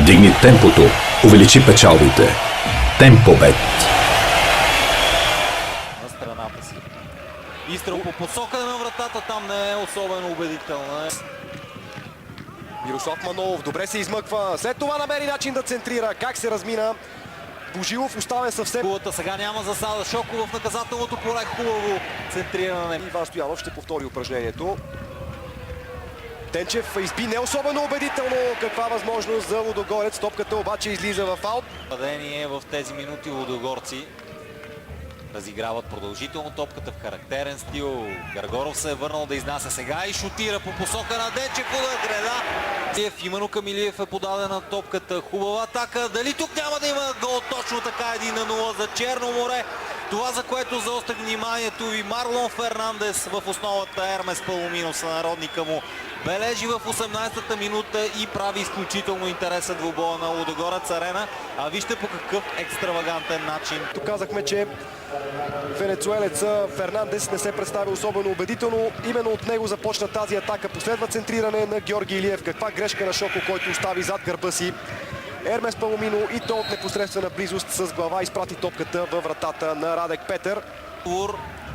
Дигни темпото, увеличи печалбите. Темпобет. На страната си. Изстрел по посока на вратата, там не е особено убедителна. Мирослав Манолов добре се измъква. След това намери начин да центрира. Как се размина. Божилов оставен съвсем. Кулата сега няма засада. Шоков в наказателното поле. Хубаво центриране. Иван Стоянов ще повтори упражнението. Денчев изби не особено убедително. Каква възможност за Лудогорец. Топката обаче излиза в аут. Падение в тези минути лудогорци разиграват продължително топката в характерен стил. Гаргоров се е върнал да изнася сега и шутира по посока на Денчев. Удар греда. Именно към Илиев е подадена топката. Хубава атака. Дали тук няма да има гол? Точно така 1-0 за Черно море. Това, за което заострих вниманието ви, Марлон Фернандес в основата. Ермес Паломино, сънародника му, бележи в 18-та минута и прави изключително интересен двубоя на Лудогорец Арена. А вижте по какъв екстравагантен начин. Тук казахме, че венецуелеца Фернандес не се представи особено убедително. Именно от него започна тази атака. Последва центриране на Георги Илиев. Каква грешка на Шоко, който остави зад гърба си Ермес Паломино и то от непосредствена близост с глава изпрати топката във вратата на Радек Петър.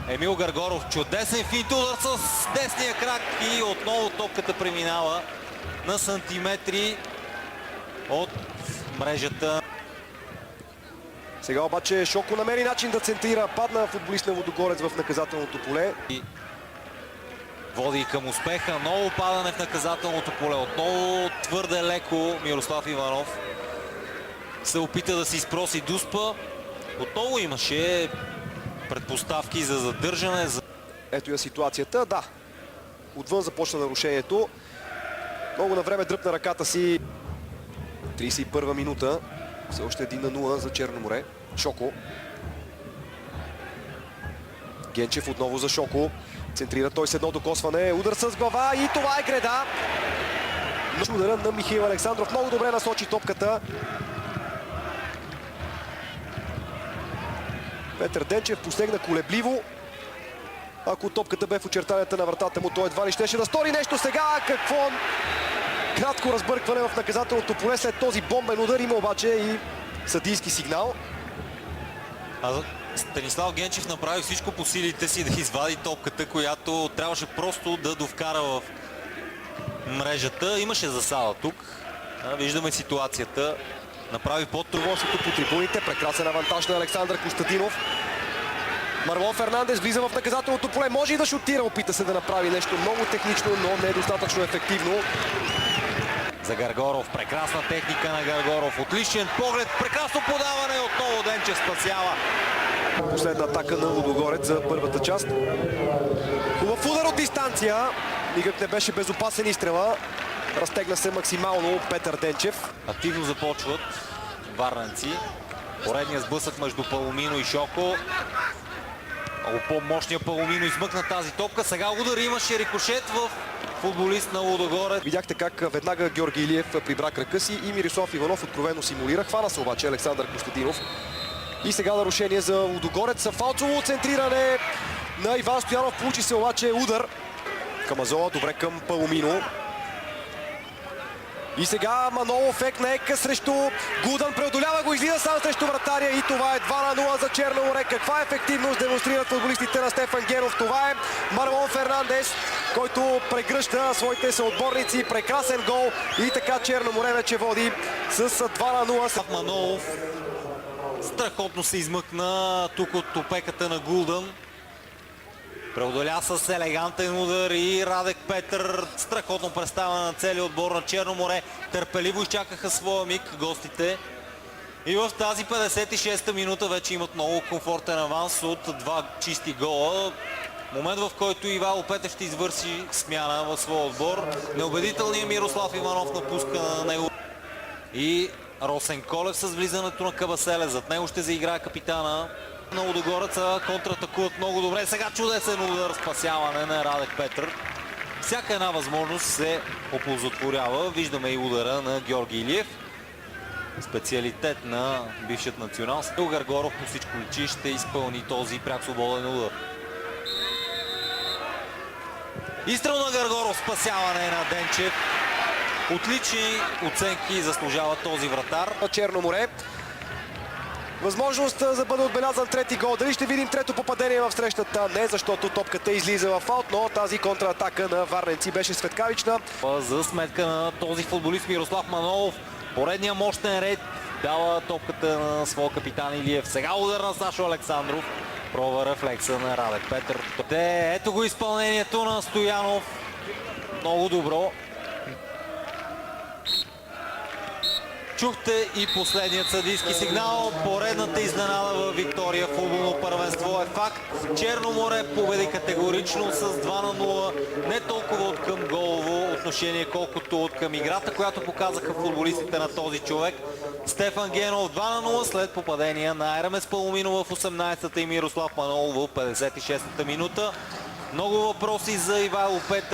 Емил Гаргоров, чудесен финт удар с десния крак и отново топката преминава на сантиметри от мрежата. Сега обаче Шоко намери начин да центрира. Падна футболист на Лудогорец в наказателното поле. Води към успеха. Ново падане в наказателното поле. Отново твърде леко Мирослав Иванов се опита да си изпроси Дуспа. Отново имаше предпоставки за задържане. Ето я ситуацията. Да, отвън започна нарушението. Много на време дръпна ръката си. 31 минута. Все още 1-0 за Черно море. Шоко. Генчев отново за Шоко. Центрира той с едно докосване. Удар с глава и това е греда. Удара на Михаил Александров. Много добре насочи топката. Петър Денчев посегна колебливо. Ако топката бе в очертанията на вратата му, той едва ли щеше да стори нещо сега. Какво кратко разбъркване в наказателното поле след този бомбен удар. Има обаче и съдийски сигнал. Станислав Генчев направи всичко по силите си да извади топката, която трябваше просто да довкара в мрежата. Имаше засада тук. Виждаме ситуацията. Направи подтровосото по трибуните. Прекрасен авантаж на Александър Костадинов. Марлон Фернандес влиза в наказателното поле. Може и да шутира. Опита се да направи нещо много технично, но не е достатъчно ефективно. За Гаргоров. Прекрасна техника на Гаргоров. Отличен поглед. Прекрасно подаване. Отново Денчев спасява. Последна атака на Лудогорец за първата част. Хубав удар от дистанция. Никак не беше безопасен изстрела. Разтегна се максимално Петър Денчев. Активно започват варненци. Поредният сблъсък между Паломино и Шоко. Много по-мощният Паломино измъкна тази топка. Сега удар имаше рикошет в футболист на Лудогорец. Видяхте как веднага Георги Илиев прибра крака си и Мирослав Иванов откровено симулира. Хвана се обаче Александър Костадинов. И сега нарушение за Лудогорец. Фалцово центриране на Иван Стоянов. Получи се обаче удар. Камазола добре към Паломино. И сега Манолов екна срещу Гудан. Преодолява го, излиза сам срещу вратаря и това е 2-0 за Черно море. Каква ефективност демонстрират футболистите на Стефан Генов. Това е Марлон Фернандес, който прегръща своите съотборници. Прекрасен гол и така Черно море вече води с 2-0. Манолов страхотно се измъкна тук от опеката на Гулдан. Преодоля с елегантен удар и Радек Петър. Страхотно представяне на целия отбор на Черно море. Търпеливо изчакаха своя миг гостите. И в тази 56-та минута вече имат много комфортен аванс от два чисти гола. Момент, в който Ивайло Петев ще извърши смяна в своя отбор. Неубедителният Мирослав Иванов напуска на него. И Росен Колев с влизането на Кабаселе. Зад него ще заиграе капитана на Лудогорец. Контратакуват много добре. Сега чудесен удар, спасяване на Радек Петър. Всяка една възможност се оползотворява. Виждаме и удара на Георги Илиев. Специалитет на бившият национал. Гаргоров по всичко личи ще изпълни този пряк свободен удар. Изстрел на Гаргоров, спасяване на Денчев. Отлични оценки заслужава този вратар. Черно море. Възможност за да бъде отбелязан трети гол. Дали ще видим трето попадение в срещата? Не, защото топката излиза в аут, но тази контратака на варненци беше светкавична. За сметка на този футболист Мирослав Манолов. Поредния мощен рейд дава топката на своя капитан Илиев. Сега удар на Сашо Александров. Пробва рефлекса на Радек Петър. Ето го изпълнението на Стоянов. Много добро. Чухте и последният съдийски сигнал. Поредната изненада във Виктория. Футболно първенство е факт. Черно море победи категорично с 2-0. Не толкова от към голово отношение, колкото от към играта, която показаха футболистите на този човек. Стефан Генов 2-0 след попадения на Еремес Паломинов в 18-та и Мирослав Манолов в 56-та минута. Много въпроси за Ивайло Петър.